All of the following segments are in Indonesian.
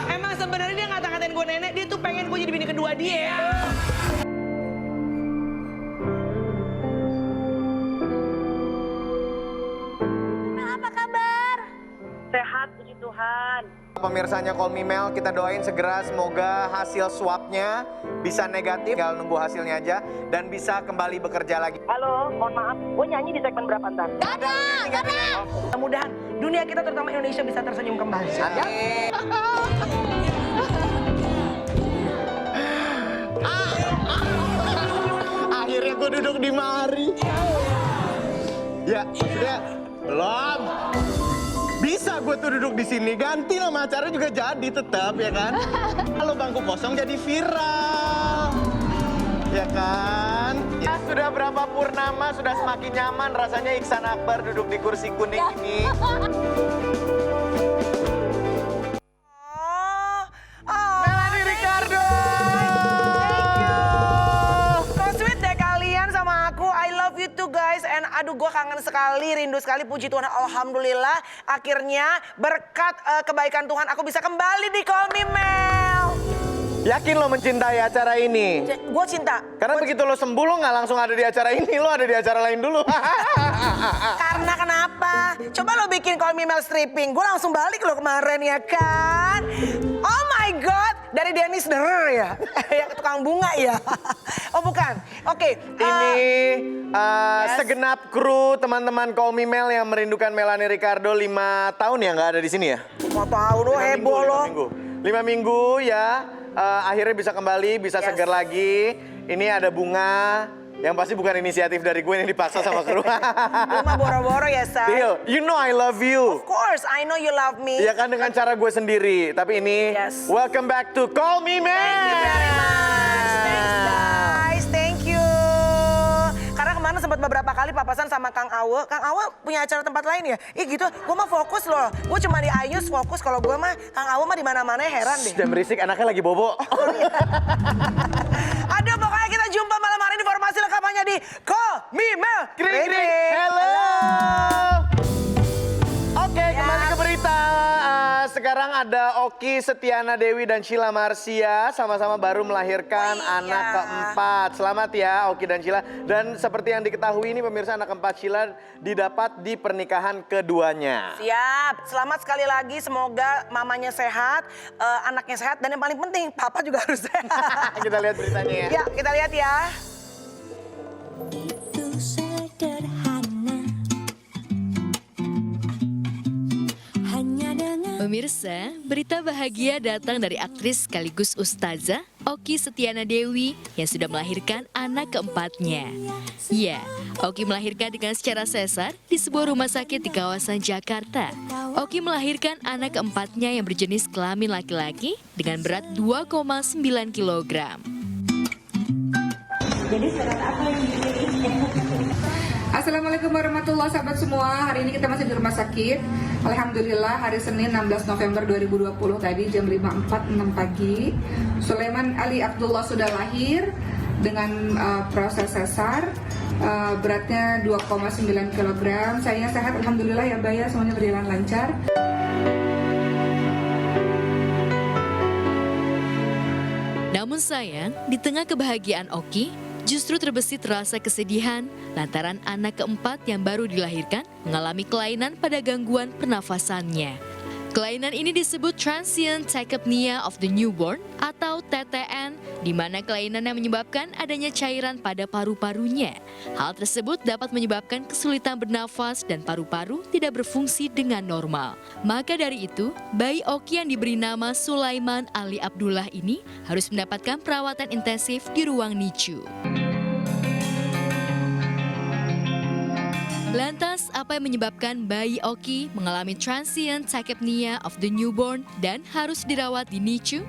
Emang sebenarnya dia ngata-ngatain gue nenek, dia tuh pengen gue jadi bini kedua dia. Apa kabar? Sehat, puji Tuhan. Pemirsanya Call Me Mel, kita doain segera semoga hasil swabnya bisa negatif, tinggal nunggu hasilnya aja, dan bisa kembali bekerja lagi. Halo, mohon maaf, gue nyanyi di segmen berapa ntar? Gak ada. Mudah-mudahan dunia kita terutama Indonesia bisa tersenyum kembali. Amin. Akhirnya gue duduk di mari. Ya, sudah. Belum. Bisa gue tuh duduk di sini, ganti nama acara juga jadi tetap ya kan. Kalau bangku kosong jadi viral. Ya kan? Ya, sudah berapa purnama sudah semakin nyaman rasanya Iksan Akbar duduk di kursi kuning ini. Melanie Ricardo. So sweet deh kalian sama aku. I love you too guys. And aduh gue kangen sekali, rindu sekali. Puji Tuhan, alhamdulillah. Akhirnya berkat kebaikan Tuhan aku bisa kembali di Call Me Mel. Yakin lo mencintai acara ini? Gue cinta. Karena begitu lo sembuh lo nggak langsung ada di acara ini, lo ada di acara lain dulu. Karena kenapa? Coba lo bikin Call Me Mel stripping. Gue langsung balik lo kemarin ya kan. Oh my God. Dari Dennis Derer ya. Yang tukang bunga ya. Oh bukan. Oke. Ini segenap kru teman-teman Call Me Mel yang merindukan Melanie Ricardo 5 tahun ya nggak ada di sini ya? Mau tahu lo heboh lo. 5 minggu ya. Akhirnya bisa kembali, bisa segar lagi. Ini ada bunga, yang pasti bukan inisiatif dari gue yang dipaksa sama kru. Lu mah boro-boro ya, Say. Deal, you know I love you. Of course, I know you love me. Iya kan dengan cara gue sendiri. Tapi ini, welcome back to Call Me Mel. Thank you very much. Thanks guys, thank you. Karena kemarin sempat beberapa kali papasan sama Kang Awe. Kang Awe punya acara tempat lain ya? Ih gitu, gue mah fokus loh. Gue cuma di Ayus fokus, kalau gue mah Kang Awe mah di mana-mana heran deh. Jangan berisik, anaknya lagi bobo. Aduh, pokoknya kita jumpa malam hari ini, informasi lengkapnya di Call Me Mel. Kring. Hello. Oke, kembali ke berita. Sekarang ada Oki Setiana Dewi dan Sheila Marcia sama-sama baru melahirkan anak keempat. Selamat ya Oki dan Sheila. Dan seperti yang diketahui ini pemirsa, anak keempat Sheila didapat di pernikahan keduanya. Siap, selamat sekali lagi. Semoga mamanya sehat, anaknya sehat, dan yang paling penting papa juga harus sehat. Kita lihat beritanya ya. Ya, kita lihat ya. Itu sederhana. Hanya dengan Pemirsa, berita bahagia datang dari aktris sekaligus ustazah Oki Setiana Dewi yang sudah melahirkan anak keempatnya. Ya, Oki melahirkan dengan secara sesar di sebuah rumah sakit di kawasan Jakarta. Oki melahirkan anak keempatnya yang berjenis kelamin laki-laki dengan berat 2,9 kg. Assalamualaikum warahmatullahi sahabat semua. Hari ini kita masih di rumah sakit. Alhamdulillah hari Senin 16 November 2020 tadi jam 5.46 pagi. Sulaiman Ali Abdullah sudah lahir dengan proses sesar. Beratnya 2,9 kg. Saya sehat alhamdulillah ya Mbak ya, semuanya berjalan lancar. Namun sayang, di tengah kebahagiaan Oki, justru terbesit rasa kesedihan lantaran anak keempat yang baru dilahirkan mengalami kelainan pada gangguan pernafasannya. Kelainan ini disebut Transient Tachypnea of the Newborn atau TTN, di mana kelainan yang menyebabkan adanya cairan pada paru-parunya. Hal tersebut dapat menyebabkan kesulitan bernafas dan paru-paru tidak berfungsi dengan normal. Maka dari itu, bayi Oki yang diberi nama Sulaiman Ali Abdullah ini harus mendapatkan perawatan intensif di ruang NICU. Lantas, apa yang menyebabkan bayi Oki mengalami Transient Tachypnea of the Newborn dan harus dirawat di NICU?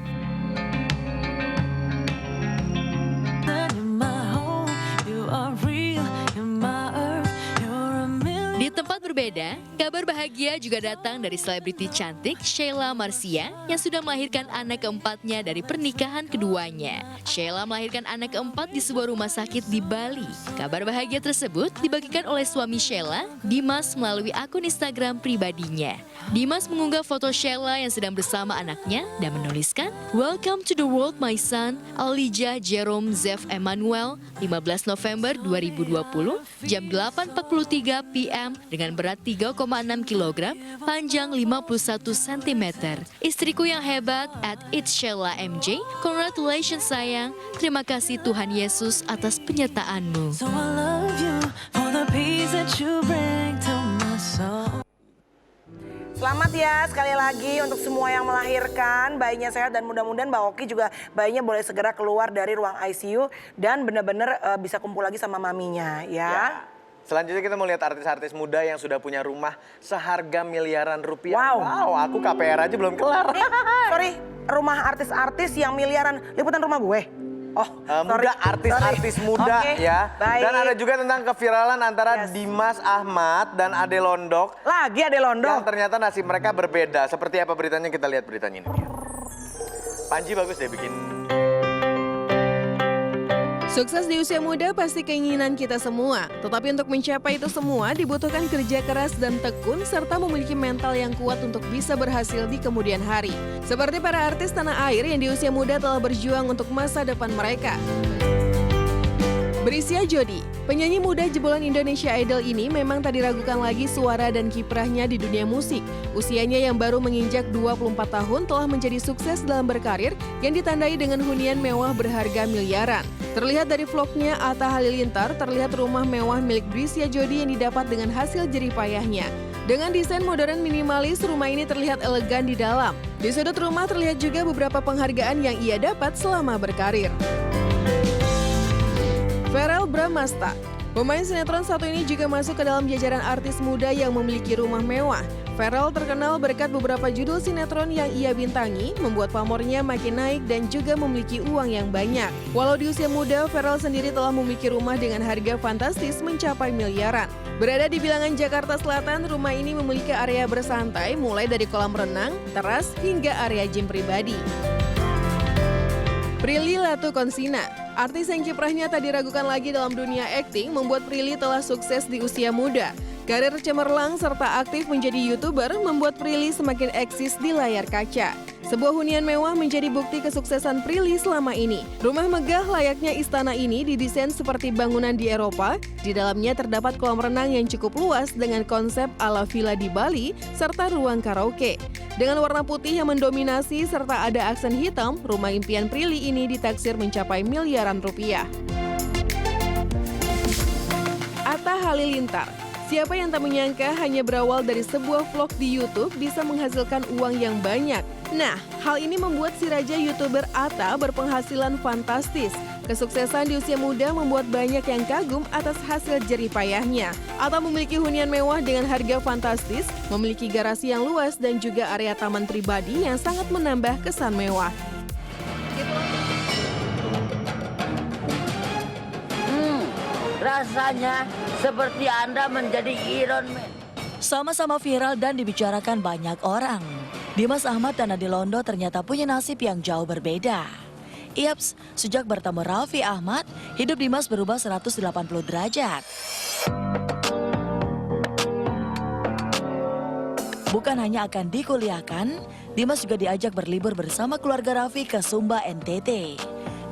Di tempat berbeda berbeda, kabar bahagia juga datang dari selebriti cantik Sheila Marcia yang sudah melahirkan anak keempatnya dari pernikahan keduanya. Sheila melahirkan anak keempat di sebuah rumah sakit di Bali. Kabar bahagia tersebut dibagikan oleh suami Sheila, Dimas, melalui akun Instagram pribadinya. Dimas mengunggah foto Sheila yang sedang bersama anaknya dan menuliskan, "Welcome to the world my son, Elijah Jerome Zev Emmanuel, 15 November 2020, jam 8.43 PM dengan berat 3,6 kg, panjang 51 cm. Istriku yang hebat, @It's Sheila MJ, congratulations sayang, terima kasih Tuhan Yesus atas penyertaanmu." So I love you for the peace that you bring to my soul. Selamat ya sekali lagi untuk semua yang melahirkan, bayinya sehat dan mudah-mudahan Mbak Oki juga bayinya boleh segera keluar dari ruang ICU dan benar-benar bisa kumpul lagi sama maminya ya. Selanjutnya kita mau lihat artis-artis muda yang sudah punya rumah seharga miliaran rupiah. Wow. Aku KPR aja belum kelar. Sorry, rumah artis-artis yang miliaran, liputan rumah gue. Oh, muda, artis-artis muda Oke, ya. baik. Dan ada juga tentang keviralan antara Dimas Ahmad dan Ade Londok. Lagi Ade Londok. Yang ternyata nasib mereka berbeda. Seperti apa beritanya, kita lihat beritanya ini. Panji bagus deh bikin. Sukses di usia muda pasti keinginan kita semua. Tetapi untuk mencapai itu semua dibutuhkan kerja keras dan tekun serta memiliki mental yang kuat untuk bisa berhasil di kemudian hari. Seperti para artis tanah air yang di usia muda telah berjuang untuk masa depan mereka. Berisia Jody, penyanyi muda jebolan Indonesia Idol ini memang tak diragukan lagi suara dan kiprahnya di dunia musik. Usianya yang baru menginjak 24 tahun telah menjadi sukses dalam berkarir yang ditandai dengan hunian mewah berharga miliaran. Terlihat dari vlognya Atta Halilintar, terlihat rumah mewah milik Berisia Jody yang didapat dengan hasil jerih payahnya. Dengan desain modern minimalis, rumah ini terlihat elegan di dalam. Di sudut rumah terlihat juga beberapa penghargaan yang ia dapat selama berkarir. Verrell Bramasta, pemain sinetron satu ini juga masuk ke dalam jajaran artis muda yang memiliki rumah mewah. Verrell terkenal berkat beberapa judul sinetron yang ia bintangi, membuat pamornya makin naik dan juga memiliki uang yang banyak. Walau di usia muda, Verrell sendiri telah memiliki rumah dengan harga fantastis mencapai miliaran. Berada di bilangan Jakarta Selatan, rumah ini memiliki area bersantai mulai dari kolam renang, teras, hingga area gym pribadi. Prilly Latuconsina, artis yang kiprahnya tak diragukan lagi dalam dunia akting, membuat Prilly telah sukses di usia muda. Karir cemerlang serta aktif menjadi YouTuber membuat Prilly semakin eksis di layar kaca. Sebuah hunian mewah menjadi bukti kesuksesan Prilly selama ini. Rumah megah layaknya istana ini didesain seperti bangunan di Eropa. Di dalamnya terdapat kolam renang yang cukup luas dengan konsep ala villa di Bali serta ruang karaoke. Dengan warna putih yang mendominasi serta ada aksen hitam, rumah impian Prilly ini ditaksir mencapai miliaran rupiah. Atta Halilintar, siapa yang tak menyangka hanya berawal dari sebuah vlog di YouTube bisa menghasilkan uang yang banyak. Nah, hal ini membuat si raja YouTuber Atta berpenghasilan fantastis. Kesuksesan di usia muda membuat banyak yang kagum atas hasil jerih payahnya. Atta memiliki hunian mewah dengan harga fantastis, memiliki garasi yang luas dan juga area taman pribadi yang sangat menambah kesan mewah. Rasanya seperti Anda menjadi Iron Man. Sama-sama viral dan dibicarakan banyak orang. Dimas Ahmad dan Ade Londo ternyata punya nasib yang jauh berbeda. Yaps, sejak bertemu Raffi Ahmad, hidup Dimas berubah 180 derajat. Bukan hanya akan dikuliahkan, Dimas juga diajak berlibur bersama keluarga Raffi ke Sumba, NTT.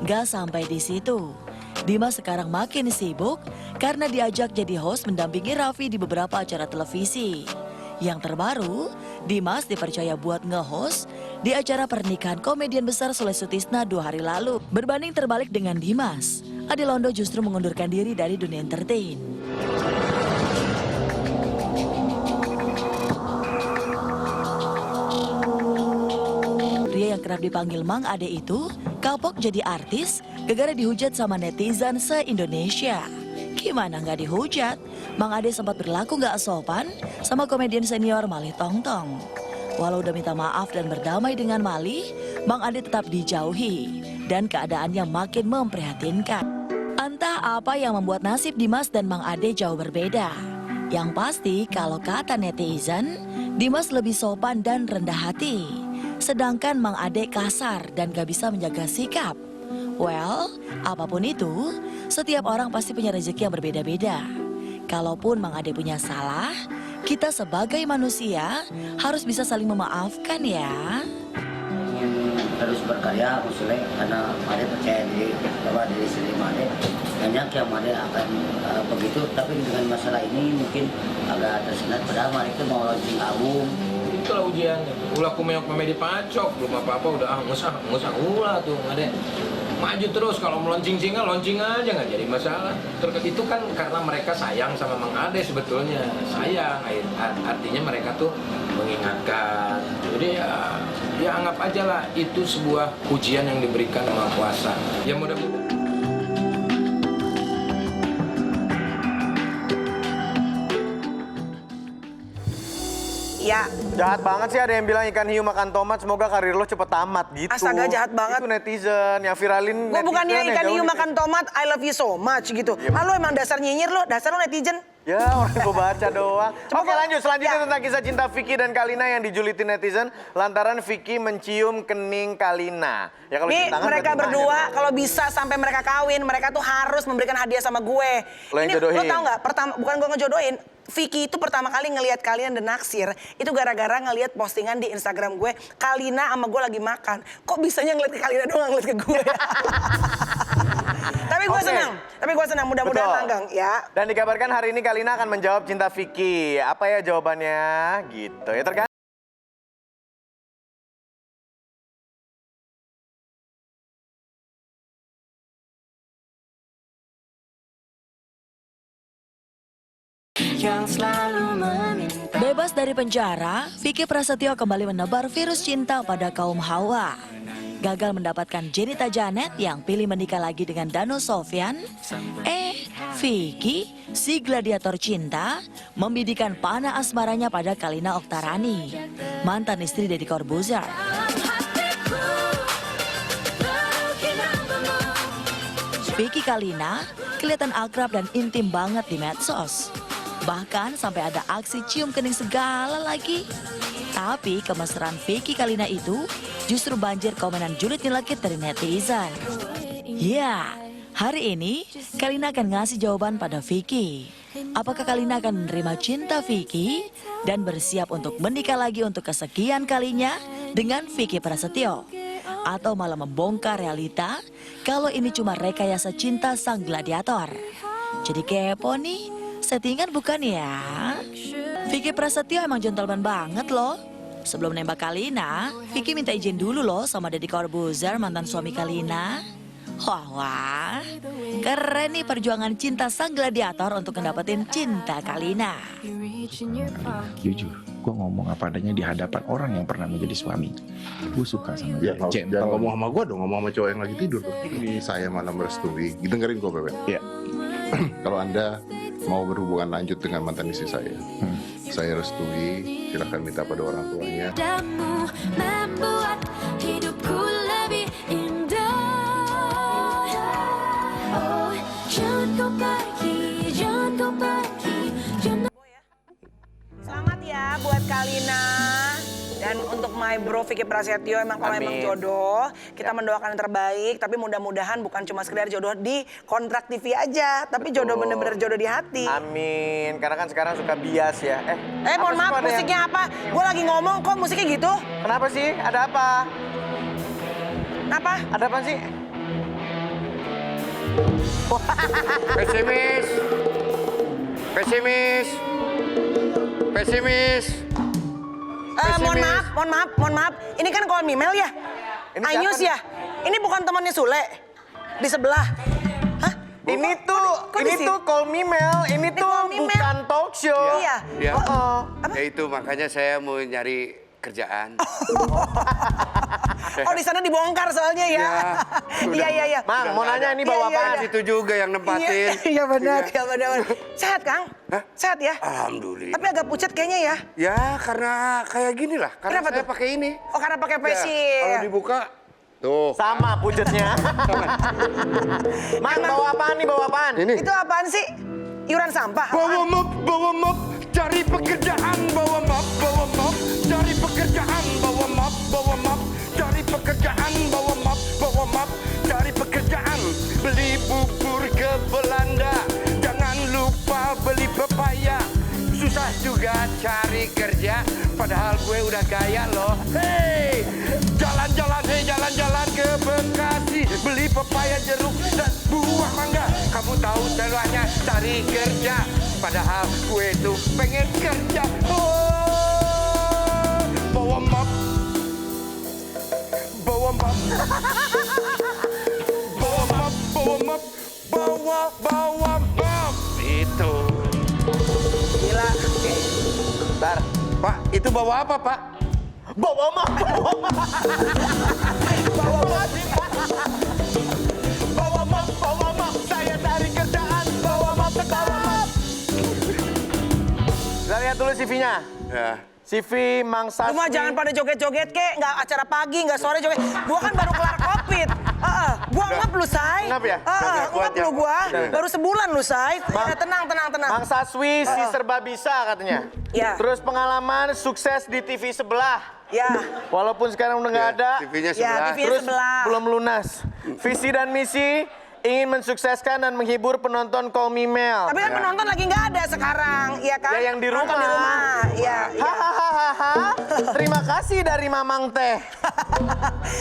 Gak sampai di situ, Dimas sekarang makin sibuk karena diajak jadi host mendampingi Raffi di beberapa acara televisi. Yang terbaru, Dimas dipercaya buat nge-host di acara pernikahan komedian besar Sule Sutisna 2 hari lalu. Berbanding terbalik dengan Dimas, Ade Londo justru mengundurkan diri dari dunia entertain. Pria yang kerap dipanggil Mang Ade itu kapok jadi artis gara-gara dihujat sama netizen se-Indonesia. Gimana nggak dihujat? Mang Ade sempat berlaku nggak sopan sama komedian senior Mali Tongtong. Walau udah minta maaf dan berdamai dengan Mali, Mang Ade tetap dijauhi dan keadaannya makin memprihatinkan. Entah apa yang membuat nasib Dimas dan Mang Ade jauh berbeda. Yang pasti kalau kata netizen, Dimas lebih sopan dan rendah hati. Sedangkan Mang Ade kasar dan gak bisa menjaga sikap. Well, apapun itu, setiap orang pasti punya rezeki yang berbeda-beda. Kalaupun Mang Ade punya salah, kita sebagai manusia harus bisa saling memaafkan ya. Terus berkarya usulnya karena Made percaya diri bahwa diri sendiri Made banyak yang Made akan begitu, tapi dengan masalah ini mungkin agak tersendat. Padahal Made itu mau launching album. Itulah ujiannya. Ulah kumeok meme dipacok, belum apa-apa udah ngusah ulah tuh Made. Maju terus, kalau mau launching single, launching aja nggak jadi masalah. Terus itu kan karena mereka sayang sama Mang Ade sebetulnya, sayang. Artinya mereka tuh mengingatkan. Jadi ya anggap aja lah itu sebuah ujian yang diberikan Maha Kuasa. Ya mudah-mudahan. Ya. Jahat banget sih ada yang bilang ikan hiu makan tomat, semoga karir lo cepet tamat gitu. Astaga, jahat banget. Itu netizen, yang viralin Gue bukannya ikan hiu makan tomat. tomat, I love you so much gitu. Lalu emang dasar nyinyir lo, dasar lo netizen. Ya orang gue baca doang. Coba Oke kok- lanjut, selanjutnya ya. tentang kisah cinta Vicky dan Kalina yang dijulitin netizen lantaran Vicky mencium kening Kalina. Ya kalau Nih cium tangan mereka berarti berdua mahir. kalau bisa sampai mereka kawin, mereka tuh harus memberikan hadiah sama gue. Lo yang Ini jodohin? lo tau nggak? Pertama, bukan gue ngejodohin. Vicky itu pertama kali ngelihat kalian dan naksir itu gara-gara ngelihat postingan di Instagram gue. Kalina sama gue lagi makan. Kok bisanya ngeliat ke Kalina doang, ngeliat ke gue? Tapi gue Oke. senang. Tapi gue senang. Mudah-mudahan Betul. langgeng ya. Dan dikabarkan hari ini Kalina akan menjawab cinta Vicky. Apa ya jawabannya? Gitu ya tergantung. Bebas dari penjara, Vicky Prasetyo kembali menebar virus cinta pada kaum Hawa. Gagal mendapatkan Jenita Janet yang pilih menikah lagi dengan Dano Sofyan. Vicky, si gladiator cinta, membidikan panah asmaranya pada Kalina Oktarani, mantan istri Deddy Corbuzier. Vicky Kalina kelihatan akrab dan intim banget di medsos. Bahkan sampai ada aksi cium kening segala lagi. Tapi kemesraan Vicky Kalina itu justru banjir komenan julid nyelekit dari netizen. Ya, hari ini Kalina akan ngasih jawaban pada Vicky. Apakah Kalina akan menerima cinta Vicky dan bersiap untuk menikah lagi untuk kesekian kalinya dengan Vicky Prasetyo? Atau malah membongkar realita kalau ini cuma rekayasa cinta sang gladiator? Jadi kepo nih. Settingan bukan ya? Vicky Prasetyo emang gentleman banget loh. Sebelum nembak Kalina, Vicky minta izin dulu loh sama Deddy Corbuzier, mantan suami Kalina. Wah, keren nih perjuangan cinta sang gladiator untuk ngedapetin cinta Kalina. Jujur, gue ngomong apa adanya di hadapan orang yang pernah menjadi suami. Gue suka sama dia. Jangan ngomong sama gue dong, ngomong sama cowok yang lagi tidur. Ini saya malah merestui. Dengerin kok, Bebek. Iya. Kalau Anda mau berhubungan lanjut dengan mantan istri saya restui. Silahkan minta pada orang tuanya. Padamu membuat hidupku lebih indah. Oh, jangan kau pergi, jangan kau pergi, jangan. Selamat ya buat Kalina. Dan untuk my bro Vicky Prasetyo, emang kalau emang jodoh, kita mendoakan yang terbaik. Tapi mudah-mudahan bukan cuma sekedar jodoh di kontrak TV aja, tapi jodoh bener-bener jodoh di hati. Amin, karena kan sekarang suka bias ya. Mohon maaf, musiknya apa? Gue lagi ngomong kok musiknya gitu? Kenapa sih? Ada apa? Kenapa? Ada apa sih? Pesimis. Pesimis. Pesimis. Mohon maaf. Ini kan Call Me Mel ya? Ini Anyus siapa ya? Ini bukan temannya Sule? Di sebelah? Hah? Ini tuh Call Me Mel, ini tuh Call Me Mel. bukan talk show. Iya. Ya, Apa? ya itu makanya saya mau nyari kerjaan. Oh di sana dibongkar soalnya ya? Iya. Mang, mau nanya ini bawa apaan? Itu juga yang nempatin. Iya benar. Sehat Kang? Hah? Sehat ya? Alhamdulillah. Tapi agak pucat kayaknya ya? Ya karena kayak gini lah. Karena Kenapa saya tuh? pakai ini. Oh karena pakai facial. Kalau dibuka, tuh. Sama pujetnya. Mang, bawa apaan nih, bawa apaan? Ini. Itu apaan sih? Iuran sampah. Bawa mop, cari pekerjaan. Bawa mop, cari pekerjaan. Bawa mop, cari pekerjaan. Bawa mop, cari pekerjaan. Beli bubur ke Belanda, jangan lupa beli pepaya. Susah juga cari kerja, padahal gue udah kaya loh. Hei, jalan-jalan ke Bekasi, beli pepaya, jeruk, dan buah mangga. Kamu tahu celahnya cari kerja, padahal gue tuh pengen kerja. Oh, bawa mop, bawa mop, bawa mop, itu. Gila. Bentar, Pak, itu bawa apa, Pak? Bawa mop. Bawa mop. Saya cari kerjaan. Bawa mop. Kita lihat dulu CV-nya. Ya. CV Mang Saswi. Cuma jangan pada joget-joget kek, nggak acara pagi, nggak sore joget. Gua kan baru kelar Covid. Gua ngap lu, Say. Ngap ya? Ngap lu gua. Baru sebulan lu, Say. Tenang. Mang Saswi si serba bisa katanya. Ya. Terus pengalaman sukses di TV sebelah. Ya. Walaupun sekarang udah nggak ada. TV-nya Ya, sebelah. TV-nya Terus sebelah. belum lunas. Visi dan misi ingin mensukseskan dan menghibur penonton kaum female. Tapi kan penonton lagi nggak ada sekarang, ya kan? Ya, yang di Penonton rumah. di rumah. Ya. Hahaha. Terima kasih dari Mamang Teh.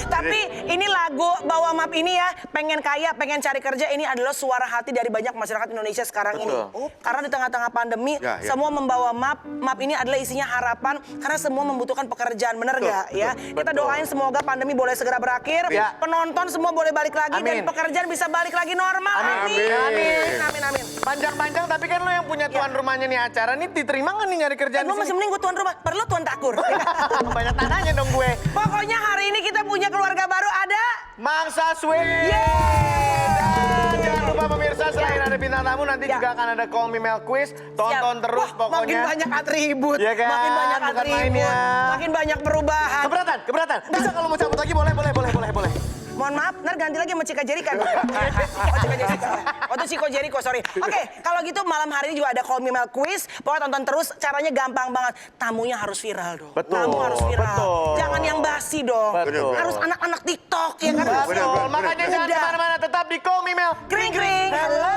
Tapi ini lagu Bawa Map ini ya, pengen kaya, pengen cari kerja, ini adalah suara hati dari banyak masyarakat Indonesia sekarang ini. Karena di tengah-tengah pandemi, Ya. semua membawa map. Map ini adalah isinya harapan, karena semua membutuhkan pekerjaan, bener nggak ya? Kita doain semoga pandemi boleh segera berakhir, Ya. penonton semua boleh balik lagi, dan Amin. pekerjaan bisa balik lagi normal. Amin. Panjang-panjang, tapi kan lo yang punya tuan rumahnya nih acara nih, diterima nggak nih nyari kerjaan Gue di masih sini? mending gue tuan rumah, perlu tuan takur. Banyak tanahnya dong gue. Pokoknya hari ini kita punya keluarga baru, ada Mang Saswi. Dan jangan lupa pemirsa, selain ada bintang tamu, nanti juga akan ada Call Me Mel Quiz. Tonton terus pokoknya. Makin banyak atribut, Ya kan? makin banyak Bukan atribut, mainnya. makin banyak perubahan. Keberatan. Bisa kalau mau cabut lagi boleh. Mohon maaf, ntar ganti lagi sama Cika Jerika. Ciko Jericho, sorry. Oke, kalau gitu malam hari ini juga ada Call Me Mel Quiz. Pokoknya tonton terus, caranya gampang banget. Tamunya harus viral dong. Betul, Tamu harus viral. betul. Jangan yang basi dong. Betul. Harus anak-anak TikTok ya kan. Betul. Makanya jangan Udah. kemana-mana, tetap di Call Me Mel. Kring. Halo.